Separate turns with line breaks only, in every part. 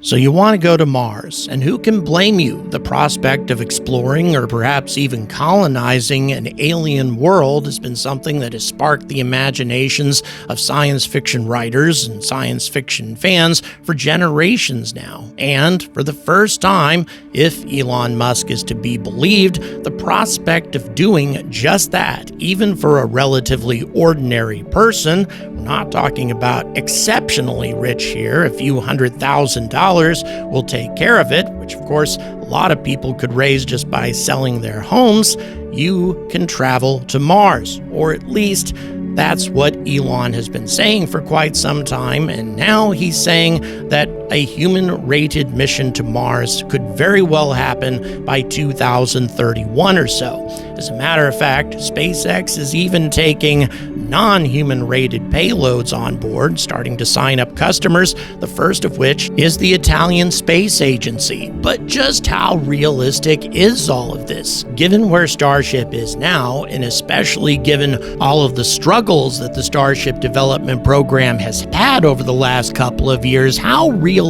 So you want to go to Mars, and who can blame you? The prospect of exploring or perhaps even colonizing an alien world has been something that has sparked the imaginations of science fiction writers and science fiction fans for generations now. And for the first time, if Elon Musk is to be believed, the prospect of doing just that, even for a relatively ordinary person, we're not talking about exceptionally rich here, a few $100,000 will take care of it, which of course a lot of people could raise just by selling their homes. You can travel to Mars, or at least that's what Elon has been saying for quite some time, and now he's saying that a human-rated mission to Mars could very well happen by 2031 or so. As a matter of fact, SpaceX is even taking non-human-rated payloads on board, starting to sign up customers, the first of which is the Italian Space Agency. But just how realistic is all of this? Given where Starship is now, and especially given all of the struggles that the Starship development program has had over the last couple of years, how realistic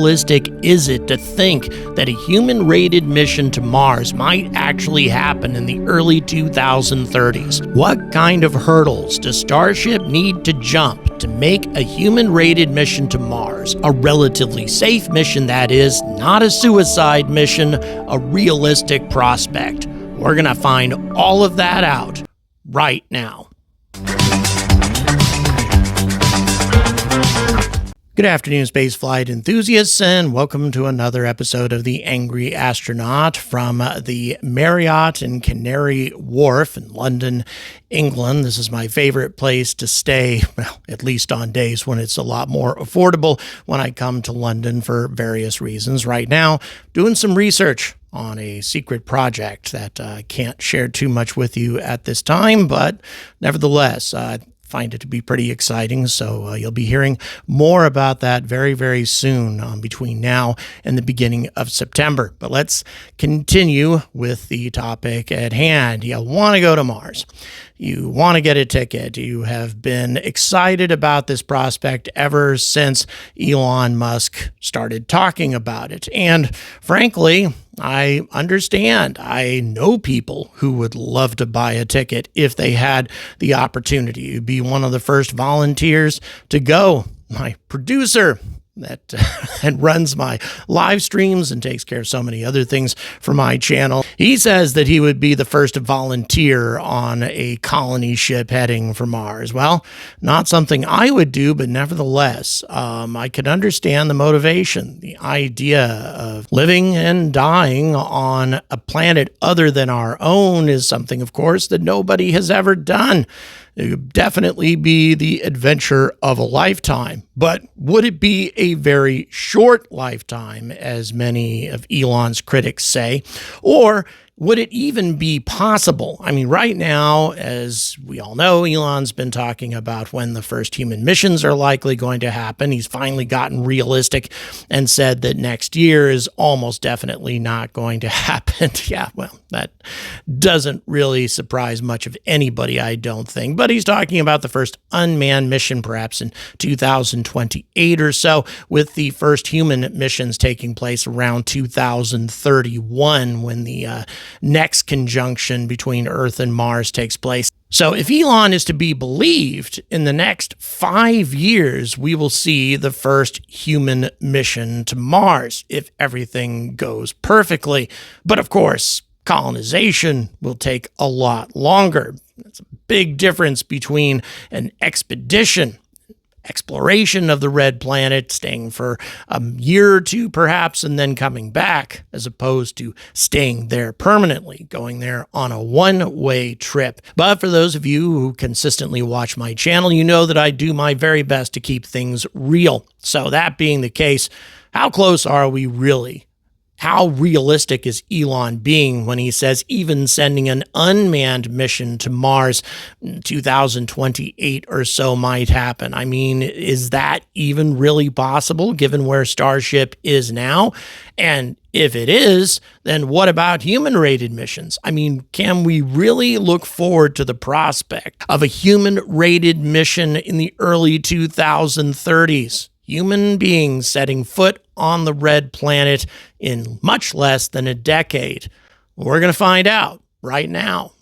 is it to think that a human-rated mission to Mars might actually happen in the early 2030s? What kind of hurdles does Starship need to jump to make a human-rated mission to Mars a relatively safe mission, that is, not a suicide mission, a realistic prospect? We're going to find all of that out right now. Good afternoon, spaceflight enthusiasts, and welcome to another episode of The Angry Astronaut from the Marriott in Canary Wharf in London, England. This is my favorite place to stay, well, at least on days when it's a lot more affordable when I come to London for various reasons. Right now, doing some research on a secret project that I can't share too much with you at this time, but nevertheless, find it to be pretty exciting, so you'll be hearing more about that very, very soon between now and the beginning of September. But let's continue with the topic at hand. You want to go to Mars. You want to get a ticket. You have been excited about this prospect ever since Elon Musk started talking about it. And frankly, I understand. I know people who would love to buy a ticket if they had the opportunity. You'd be one of the first volunteers to go. My producer that runs my live streams and takes care of so many other things for my channel. He says that he would be the first to volunteer on a colony ship heading for Mars. Well, not something I would do, but nevertheless, I could understand the motivation. The idea of living and dying on a planet other than our own is something, of course, that nobody has ever done. It would definitely be the adventure of a lifetime. But would it be a very short lifetime, as many of Elon's critics say? Or would it even be possible? I mean, right now, as we all know, Elon's been talking about when the first human missions are likely going to happen. He's finally gotten realistic and said that next year is almost definitely not going to happen. Yeah, well, that doesn't really surprise much of anybody, I don't think. But he's talking about the first unmanned mission perhaps in 2028 or so, with the first human missions taking place around 2031 when the next conjunction between Earth and Mars takes place. So if Elon is to be believed, in the next 5 years, we will see the first human mission to Mars, if everything goes perfectly. But of course, colonization will take a lot longer. That's a big difference between an exploration of the red planet, staying for a year or two perhaps, and then coming back, as opposed to staying there permanently, going there on a one-way trip. But for those of you who consistently watch my channel, you know that I do my very best to keep things real. So that being the case, how close are we really? How realistic is Elon being when he says even sending an unmanned mission to Mars in 2028 or so might happen? I mean, is that even really possible given where Starship is now? And if it is, then what about human-rated missions? I mean, can we really look forward to the prospect of a human-rated mission in the early 2030s? Human beings setting foot on the red planet in much less than a decade? We're going to find out right now.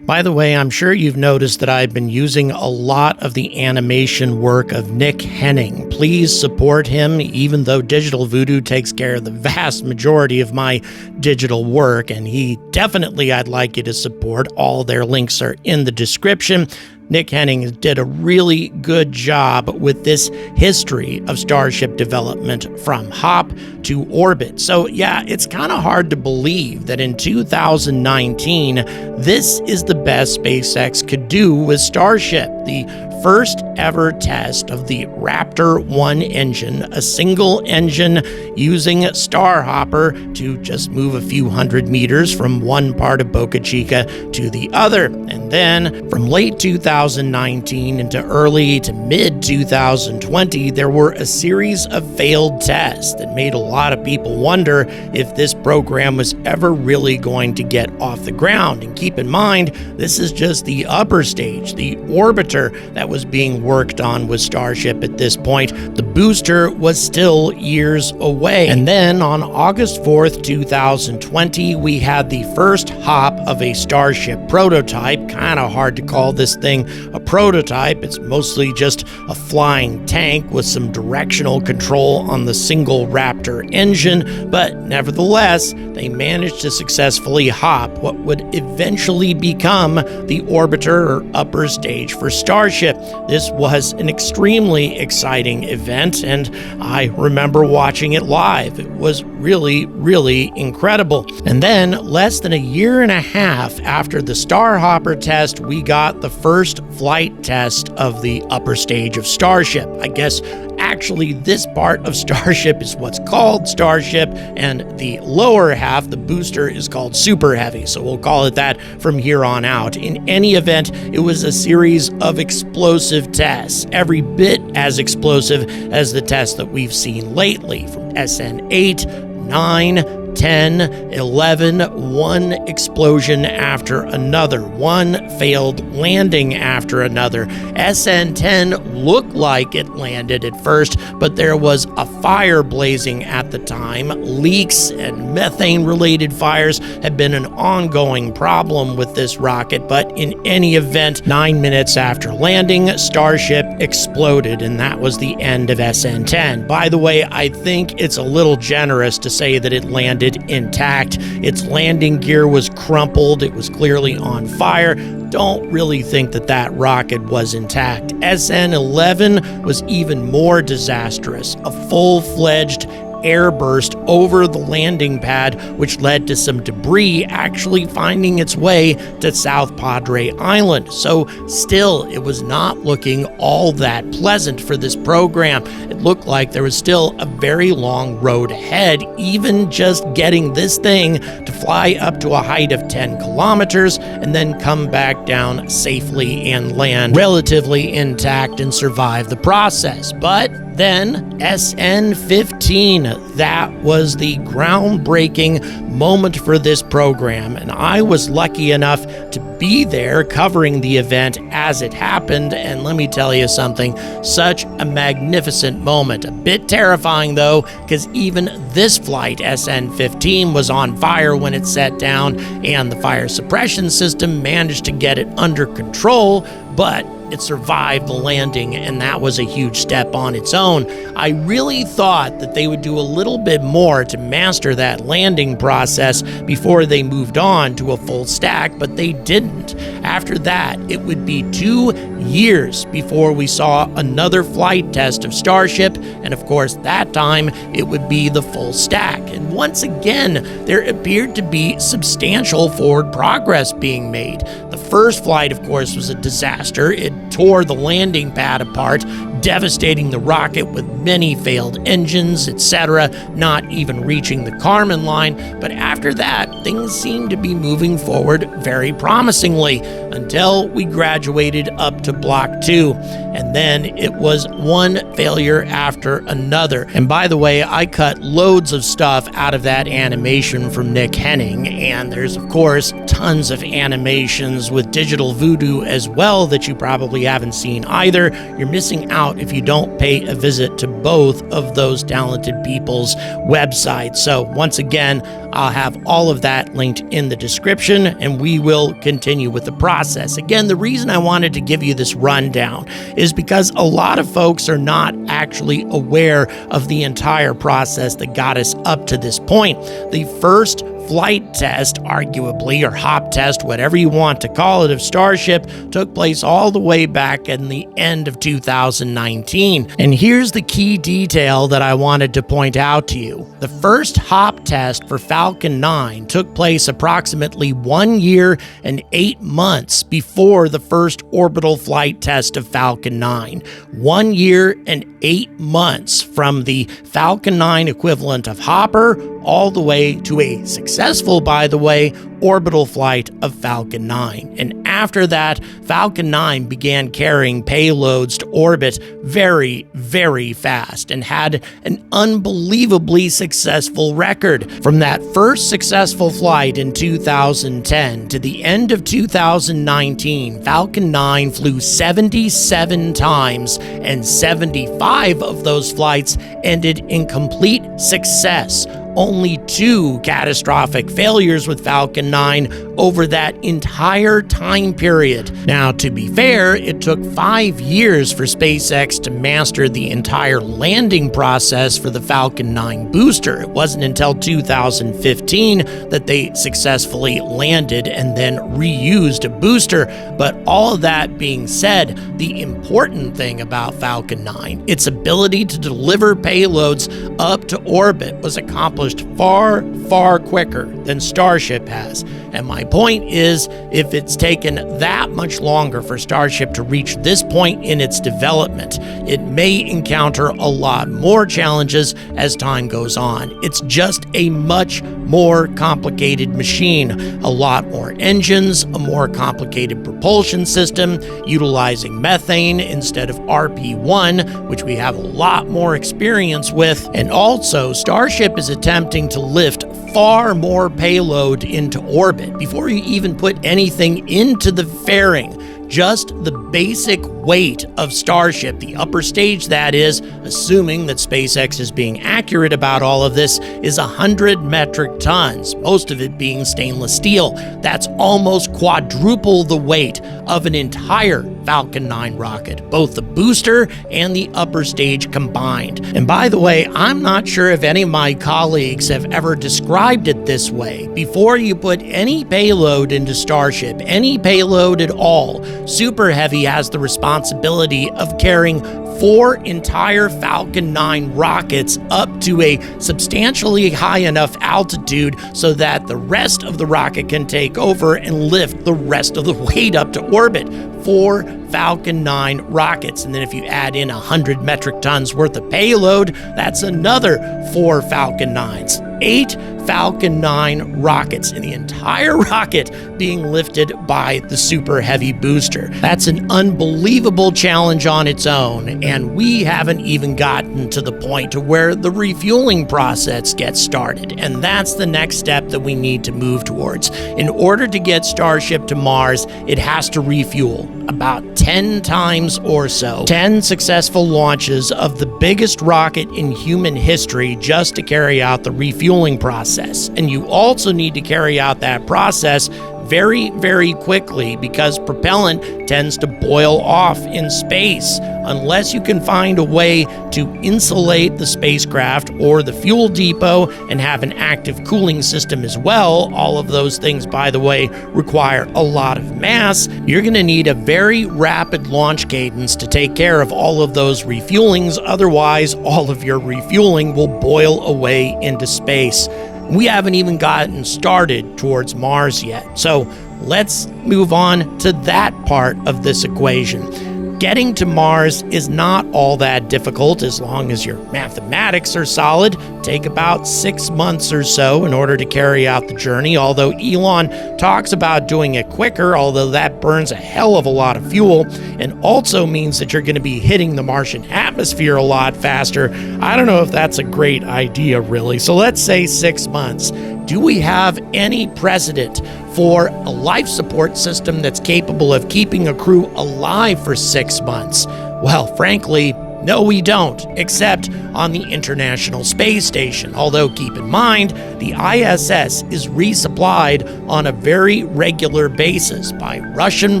By the way, I'm sure you've noticed that I've been using a lot of the animation work of Nick Henning. Please support him, even though Digital Voodoo takes care of the vast majority of my digital work, and I'd like you to support. All their links are in the description. Nick Henning did a really good job with this history of Starship development from hop to orbit. So yeah, it's kind of hard to believe that in 2019, this is the best SpaceX could do with Starship. The first ever test of the Raptor 1 engine, a single engine using Starhopper to just move a few hundred meters from one part of Boca Chica to the other. And then from late 2019 into early to mid 2020, there were a series of failed tests that made a lot of people wonder if this program was ever really going to get off the ground. And keep in mind, this is just the upper stage, the orbiter that was being worked on with Starship at this point. The booster was still years away. And then on August 4th, 2020, we had the first hop of a Starship prototype. Kind of hard to call this thing a prototype. It's mostly just a flying tank with some directional control on the single Raptor engine, but nevertheless, they managed to successfully hop what would eventually become the orbiter or upper stage for Starship. This was an extremely exciting event, and I remember watching it live. It was really, really incredible. And then, less than a year and a half after the Starhopper test, we got the first flight test of the upper stage of Starship. I guess actually this part of Starship is what's called Starship, and the lower half, the booster, is called Super Heavy, so we'll call it that from here on out. In any event, it was a series of explosive tests, every bit as explosive as the tests that we've seen lately, from SN8, 9, 10, 11, one explosion after another, one failed landing after another. SN10 looked like it landed at first, but there was a fire blazing at the time. Leaks and methane-related fires have been an ongoing problem with this rocket, but in any event, 9 minutes after landing, Starship exploded, and that was the end of SN10. By the way, I think it's a little generous to say that it landed intact. Its landing gear was crumpled. It was clearly on fire. Don't really think that that rocket was intact. SN11 was even more disastrous. A full-fledged airburst over the landing pad, which led to some debris actually finding its way to South Padre Island. So still, it was not looking all that pleasant for this program. It looked like there was still a very long road ahead, even just getting this thing to fly up to a height of 10 kilometers and then come back down safely and land relatively intact and survive the process. But then SN15, that was the groundbreaking moment for this program, and I was lucky enough to be there covering the event as it happened, and let me tell you something, such a magnificent moment. A bit terrifying though, because even this flight, SN15, was on fire when it set down, and the fire suppression system managed to get it under control, but it survived the landing, and that was a huge step on its own. I really thought that they would do a little bit more to master that landing process before they moved on to a full stack, but they didn't. After that, it would be 2 years before we saw another flight test of Starship, and of course, that time it would be the full stack. And once again, there appeared to be substantial forward progress being made. The first flight, of course, was a disaster. It tore the landing pad apart, devastating the rocket with many failed engines, etc., not even reaching the Kármán line. But after that, things seemed to be moving forward very promisingly until we graduated up to Block 2. And then it was one failure after another. And by the way, I cut loads of stuff out of that animation from Nick Henning, and there's of course tons of animations with digital VOODOO as well that you probably haven't seen either. You're missing out if you don't pay a visit to both of those talented people's websites. So once again, I'll have all of that linked in the description, and we will continue with the process. Again, the reason I wanted to give you this rundown is because a lot of folks are not actually aware of the entire process that got us up to this point. The first flight test, arguably, or hop test, whatever you want to call it, of Starship took place all the way back in the end of 2019. And here's the key detail that I wanted to point out to you. The first hop test for Falcon 9 took place approximately 1 year and 8 months before the first orbital flight test of Falcon 9. 1 year and 8 months from the Falcon 9 equivalent of Hopper all the way to a successful, by the way, orbital flight of Falcon 9. And after that, Falcon 9 began carrying payloads to orbit very, very fast and had an unbelievably successful record. From that first successful flight in 2010 to the end of 2019, Falcon 9 flew 77 times, and 75 of those flights ended in complete success. Only 2 catastrophic failures with Falcon 9 over that entire time period. Now, to be fair, it took 5 years for SpaceX to master the entire landing process for the Falcon 9 booster. It wasn't until 2015 that they successfully landed and then reused a booster. But all of that being said, the important thing about Falcon 9, its ability to deliver payloads up to orbit, was accomplished far, far quicker than Starship has. And my point is, if it's taken that much longer for Starship to reach this point in its development, it may encounter a lot more challenges as time goes on. It's just a much more complicated machine. A lot more engines, a more complicated propulsion system, utilizing methane instead of RP-1, which we have a lot more experience with. And also, Starship is attempting to lift far more payload into orbit before you even put anything into the fairing. Just the basic weight of Starship, the upper stage that is, assuming that SpaceX is being accurate about all of this, is 100 metric tons, most of it being stainless steel. That's almost quadruple the weight of an entire Falcon 9 rocket, both the booster and the upper stage combined. And by the way, I'm not sure if any of my colleagues have ever described it this way. Before you put any payload into Starship, any payload at all, Super Heavy has the responsibility of carrying 4 entire Falcon 9 rockets up to a substantially high enough altitude so that the rest of the rocket can take over and lift the rest of the weight up to orbit. 4 Falcon 9 rockets. And then if you add in 100 metric tons worth of payload, that's another 4 Falcon 9s. 8 Falcon 9 rockets, and the entire rocket being lifted by the Super Heavy booster. That's an unbelievable challenge on its own, and we haven't even gotten to the point to where the refueling process gets started, and that's the next step that we need to move towards. In order to get Starship to Mars, it has to refuel about 10 times or so. 10 successful launches of the biggest rocket in human history just to carry out the refueling process. And you also need to carry out that process very, very quickly because propellant tends to boil off in space. Unless you can find a way to insulate the spacecraft or the fuel depot and have an active cooling system as well, all of those things, by the way, require a lot of mass, you're going to need a very rapid launch cadence to take care of all of those refuelings. Otherwise, all of your refueling will boil away into space. We haven't even gotten started towards Mars yet. So let's move on to that part of this equation. Getting to Mars is not all that difficult as long as your mathematics are solid. Take about 6 months or so in order to carry out the journey, although Elon talks about doing it quicker, although that burns a hell of a lot of fuel and also means that you're going to be hitting the Martian atmosphere a lot faster. I don't know if that's a great idea, really. So let's say 6 months. Do we have any precedent for a life support system that's capable of keeping a crew alive for 6 months? Well, frankly, no, we don't, except on the International Space Station. Although, keep in mind, the ISS is resupplied on a very regular basis by Russian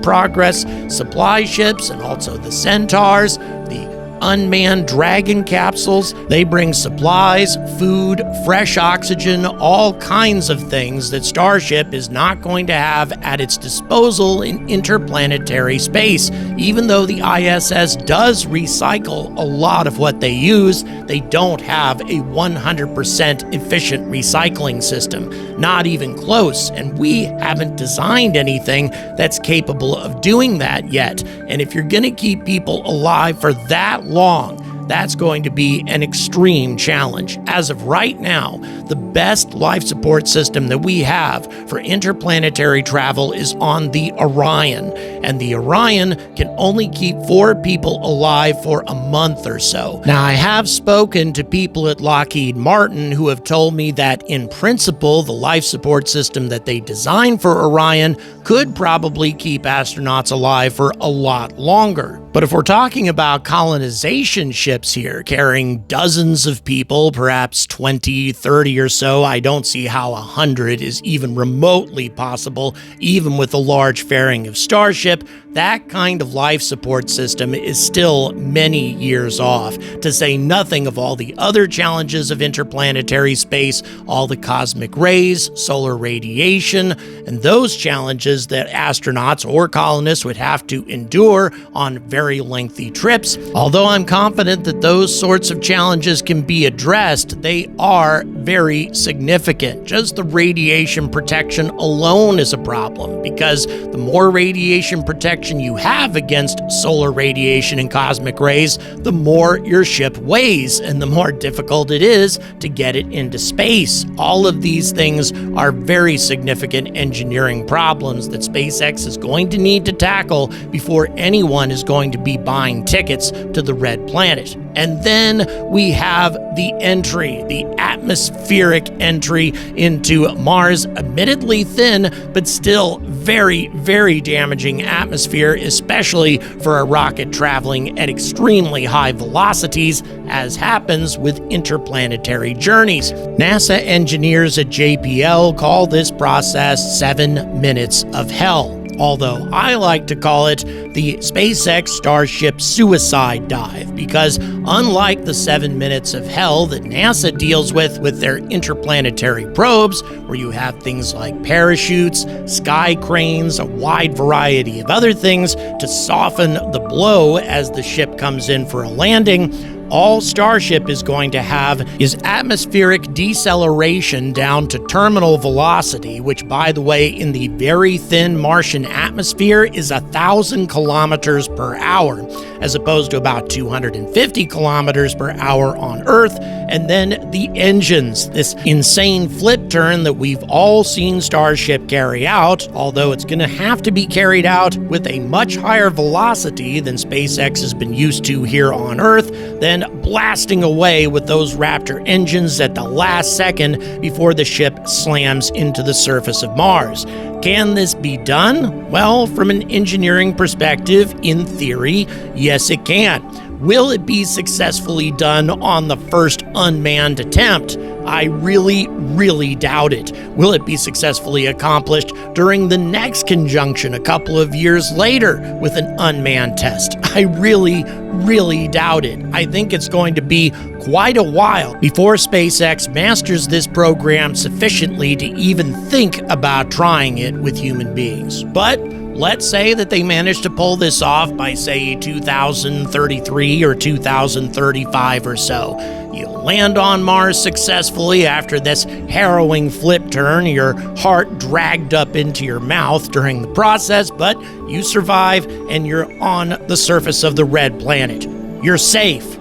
Progress supply ships and also the Centaurs, the unmanned Dragon capsules. They bring supplies, food, fresh oxygen, all kinds of things that Starship is not going to have at its disposal in interplanetary space. Even though the ISS does recycle a lot of what they use, they don't have a 100% efficient recycling system. Not even close, and we haven't designed anything that's capable of doing that yet. And if you're going to keep people alive for that long, that's going to be an extreme challenge. As of right now, the best life support system that we have for interplanetary travel is on the Orion, and the Orion can only keep 4 people alive for a month or so. Now, I have spoken to people at Lockheed Martin who have told me that in principle, the life support system that they designed for Orion could probably keep astronauts alive for a lot longer. But if we're talking about colonization ships here, carrying dozens of people, perhaps 20, 30 or so, I don't see how 100 is even remotely possible, even with the large fairing of Starship. That kind of life support system is still many years off, to say nothing of all the other challenges of interplanetary space, all the cosmic rays, solar radiation, and those challenges that astronauts or colonists would have to endure on very lengthy trips. Although I'm confident that those sorts of challenges can be addressed, they are very significant. Just the radiation protection alone is a problem, because the more radiation protection you have against solar radiation and cosmic rays, the more your ship weighs and the more difficult it is to get it into space. All of these things are very significant engineering problems that SpaceX is going to need to tackle before anyone is going to be buying tickets to the Red Planet. And then we have the entry, the atmospheric entry into Mars, admittedly thin, but still very, very damaging atmosphere, especially for a rocket traveling at extremely high velocities, as happens with interplanetary journeys. NASA engineers at JPL call this process 7 minutes of hell, although I like to call it the SpaceX Starship suicide dive, because unlike the 7 minutes of hell that NASA deals with their interplanetary probes, where you have things like parachutes, sky cranes, a wide variety of other things to soften the blow as the ship comes in for a landing, all Starship is going to have is atmospheric deceleration down to terminal velocity, which, by the way, in the very thin Martian atmosphere is 1,000 kilometers per hour, as opposed to about 250 kilometers per hour on Earth. And then the engines, this insane flip turn that we've all seen Starship carry out, although it's going to have to be carried out with a much higher velocity than SpaceX has been used to here on Earth, then blasting away with those Raptor engines at the last second before the ship slams into the surface of Mars. Can this be done? Well, from an engineering perspective, in theory, yes it can. Will it be successfully done on the first unmanned attempt? I really, really doubt it. Will it be successfully accomplished during the next conjunction a couple of years later with an unmanned test? I really, really doubt it. I think it's going to be quite a while before SpaceX masters this program sufficiently to even think about trying it with human beings. But let's say that they manage to pull this off by, say, 2033 or 2035 or so. You land on Mars successfully after this harrowing flip turn, your heart dragged up into your mouth during the process, but you survive and you're on the surface of the red planet. You're safe.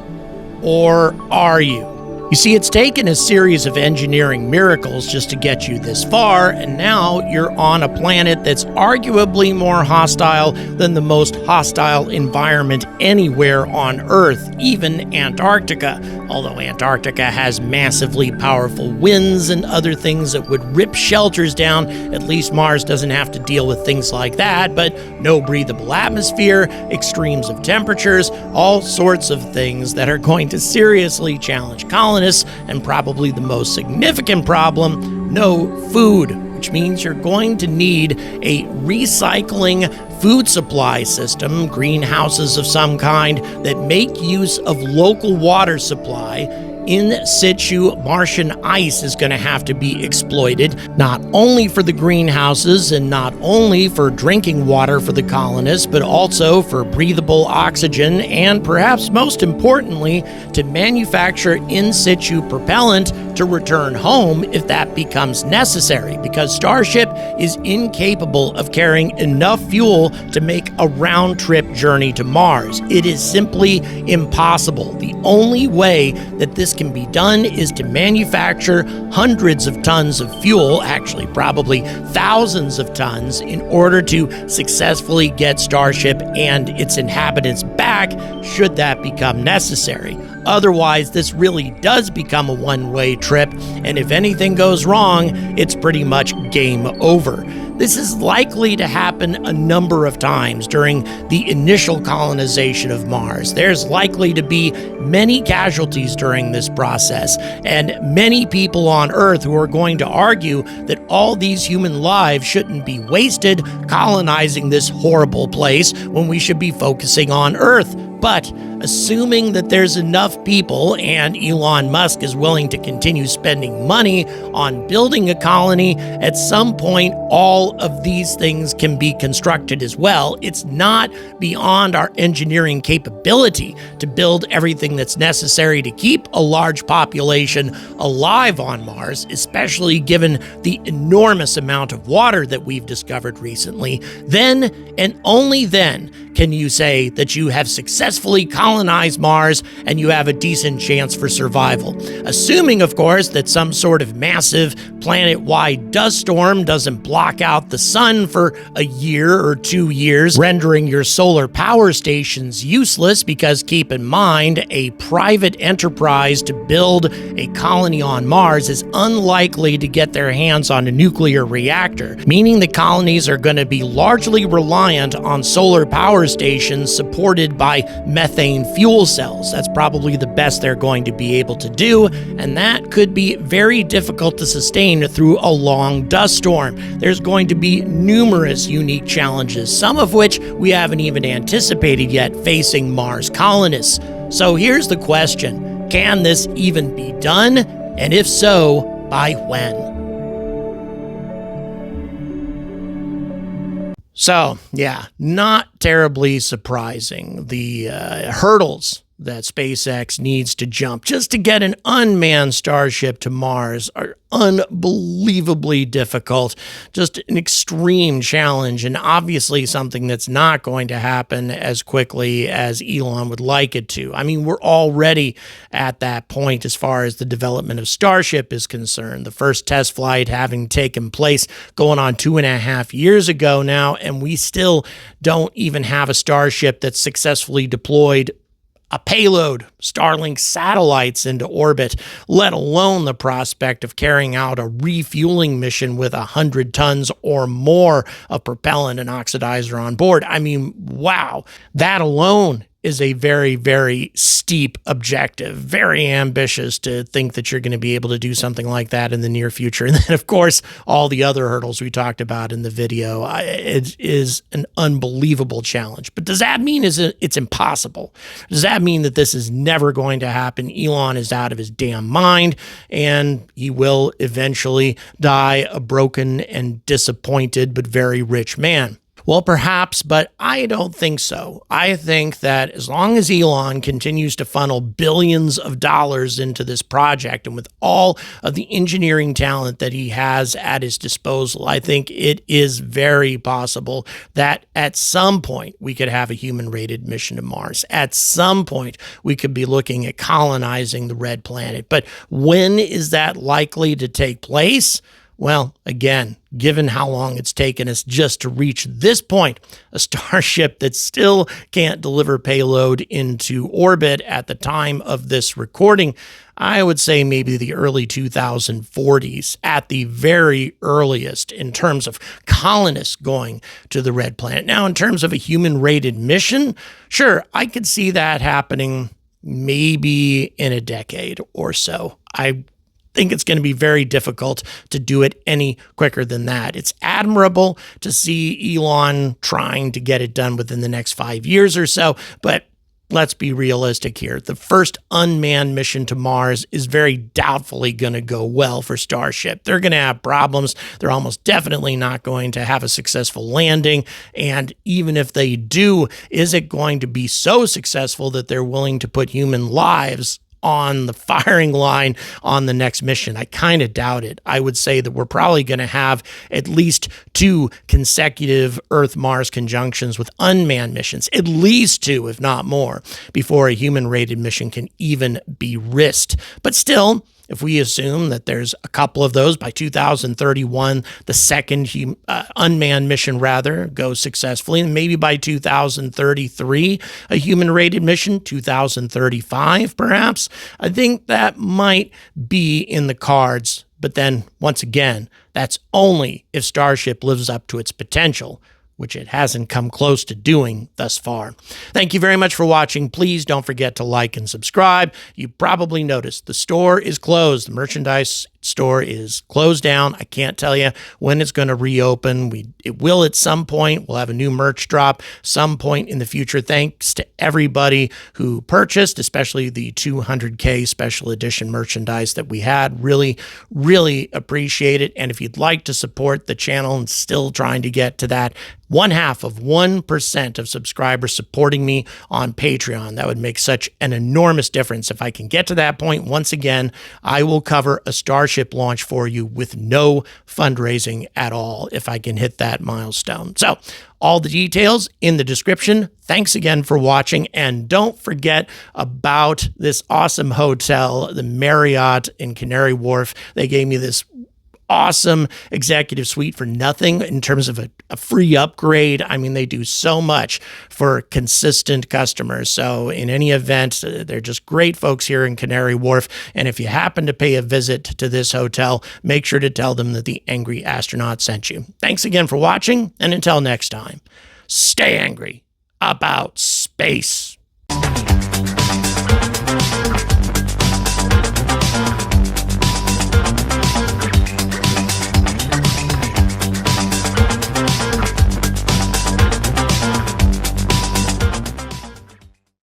Or are you? You see, it's taken a series of engineering miracles just to get you this far, and now you're on a planet that's arguably more hostile than the most hostile environment anywhere on Earth, even Antarctica. Although Antarctica has massively powerful winds and other things that would rip shelters down, at least Mars doesn't have to deal with things like that, but no breathable atmosphere, extremes of temperatures, all sorts of things that are going to seriously challenge colonists. And probably the most significant problem, no food, which means you're going to need a recycling food supply system, greenhouses of some kind that make use of local water supply. In situ Martian ice is going to have to be exploited, not only for the greenhouses and not only for drinking water for the colonists, but also for breathable oxygen and perhaps most importantly, to manufacture in situ propellant to return home if that becomes necessary, because Starship is incapable of carrying enough fuel to make a round-trip journey to Mars. It is simply impossible. The only way that this can be done is to manufacture hundreds of tons of fuel, actually probably thousands of tons, in order to successfully get Starship and its inhabitants back should that become necessary. Otherwise, this really does become a one-way trip, and if anything goes wrong, it's pretty much game over. This is likely to happen a number of times during the initial colonization of Mars. There's likely to be many casualties during this process, and many people on Earth who are going to argue that all these human lives shouldn't be wasted colonizing this horrible place when we should be focusing on Earth. But assuming that there's enough people and Elon Musk is willing to continue spending money on building a colony, at some point all of these things can be constructed as well. It's not beyond our engineering capability to build everything that's necessary to keep a large population alive on Mars, especially given the enormous amount of water that we've discovered recently. Then, and only then, can you say that you have successfully colonized Mars and you have a decent chance for survival. Assuming, of course, that some sort of massive planet-wide dust storm doesn't block out the sun for a year or 2 years, rendering your solar power stations useless, because keep in mind, a private enterprise to build a colony on Mars is unlikely to get their hands on a nuclear reactor, meaning the colonies are going to be largely reliant on solar power stations supported by methane fuel cells. That's probably the best they're going to be able to do, and that could be very difficult to sustain through a long dust storm. There's going to be numerous unique challenges, some of which we haven't even anticipated yet, facing Mars colonists. So here's the question: can this even be done? And if so, by when? So, yeah, not terribly surprising. The hurdles that SpaceX needs to jump just to get an unmanned Starship to Mars are unbelievably difficult, just an extreme challenge, and obviously something that's not going to happen as quickly as Elon would like it to. I mean, we're already at that point as far as the development of Starship is concerned. The first test flight having taken place going on 2.5 years ago now, and we still don't even have a Starship that's successfully deployed a payload, Starlink satellites into orbit, let alone the prospect of carrying out a refueling mission with 100 tons or more of propellant and oxidizer on board. I mean, wow, that alone is a very, very steep objective, very ambitious to think that you're going to be able to do something like that in the near future. And then, of course, all the other hurdles we talked about in the video. It is an unbelievable challenge. But does that mean it's impossible? Does that mean that this is never going to happen? Elon is out of his damn mind, and he will eventually die a broken and disappointed but very rich man. Well, perhaps, but I don't think so. I think that as long as Elon continues to funnel billions of dollars into this project, and with all of the engineering talent that he has at his disposal, I think it is very possible that at some point we could have a human-rated mission to Mars. At some point, we could be looking at colonizing the red planet. But when is that likely to take place? Well, again, given how long it's taken us just to reach this point, a Starship that still can't deliver payload into orbit at the time of this recording, I would say maybe the early 2040s at the very earliest in terms of colonists going to the red planet. Now, in terms of a human-rated mission, sure, I could see that happening maybe in a decade or so. I think it's going to be very difficult to do it any quicker than that. It's admirable to see Elon trying to get it done within the next 5 years or so, but let's be realistic here. The first unmanned mission to Mars is very doubtfully going to go well for Starship. They're going to have problems. They're almost definitely not going to have a successful landing. And even if they do, is it going to be so successful that they're willing to put human lives on the firing line on the next mission? I kind of doubt it. I would say that we're probably going to have at least 2 consecutive Earth-Mars conjunctions with unmanned missions, at least 2, if not more, before a human-rated mission can even be risked. But still, if we assume that there's a couple of those by 2031, the second unmanned mission goes successfully, and maybe by 2033, a human-rated mission, 2035 perhaps, I think that might be in the cards. But then, once again, that's only if Starship lives up to its potential, which it hasn't come close to doing thus far. Thank you very much for watching. Please don't forget to like and subscribe. You probably noticed the store is closed. The merchandise store is closed down. I can't tell you when it's going to reopen. It will at some point. We'll have a new merch drop some point in the future. Thanks to everybody who purchased, especially the 200K special edition merchandise that we had. Really, really appreciate it. And if you'd like to support the channel and still trying to get to that 0.1% of subscribers supporting me on Patreon, that would make such an enormous difference. If I can get to that point, once again, I will cover a Starship launch for you with no fundraising at all if I can hit that milestone. So all the details in the description. Thanks again for watching, and don't forget about this awesome hotel, the Marriott in Canary Wharf. They gave me this awesome executive suite for nothing in terms of a free upgrade. I mean, they do so much for consistent customers. So in any event, they're just great folks here in Canary Wharf. And if you happen to pay a visit to this hotel, make sure to tell them that the Angry Astronaut sent you. Thanks again for watching, and until next time, stay angry about space.